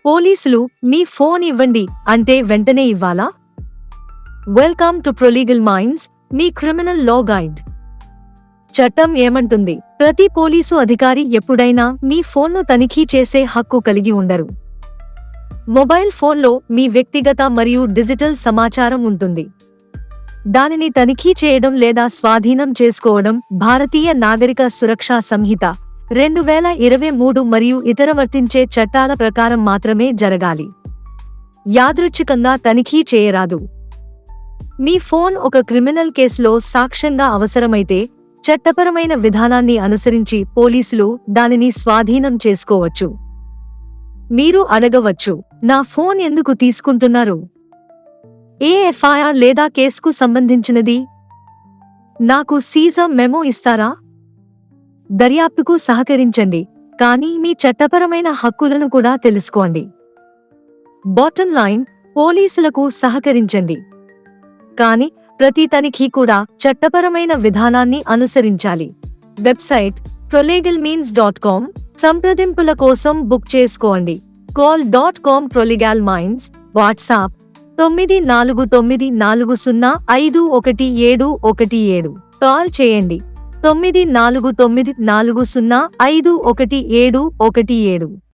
పోలీసులు మీ ఫోన్ ఇవ్వండి అంటే వెంటనే ఇవ్వాలా? వెల్కమ్ టు ప్రొలీగల్ మైండ్స్, మీ క్రిమినల్ లా గైడ్. చట్టం ఏమంటుంది? ప్రతి పోలీసు అధికారి ఎప్పుడైనా మీ ఫోన్ను తనిఖీ చేసే హక్కు కలిగి ఉండరు. మొబైల్ ఫోన్లో మీ వ్యక్తిగత మరియు డిజిటల్ సమాచారం ఉంటుంది. దానిని తనిఖీ చేయడం లేదా స్వాధీనం చేసుకోవడం భారతీయ నాగరిక సురక్షా సంహిత 2023 మరియు ఇతర వర్తించే చట్టాల ప్రకారం మాత్రమే జరగాలి. యాదృచ్ఛికంగా తనిఖీ చేయరాదు. మీ ఫోన్ ఒక క్రిమినల్ కేసులో సాక్ష్యంగా అవసరమైతే చట్టపరమైన విధానాన్ని అనుసరించి పోలీసులు దానిని స్వాధీనం చేసుకోవచ్చు. మీరు అడగవచ్చు, నా ఫోన్ ఎందుకు తీసుకుంటున్నారు? ఏ ఎఫ్ఐఆర్ లేదా కేసుకు సంబంధించినది? నాకు సీజర్ మెమో ఇస్తారా? దర్యాప్తుకు సహకరించండి, కానీ మీ చట్టపరమైన హక్కులను కూడా తెలుసుకోండి. బాటమ్ లైన్, పోలీసులకు సహకరించండి, కానీ ప్రతి తనిఖీ కూడా చట్టపరమైన విధానాన్ని అనుసరించాలి. Website prolegalminds.com. సంప్రదింపుల కోసం బుక్ చేసుకోండి. call.com Prolegal Minds. WhatsApp 9494051717. Call చేయండి 9494051717.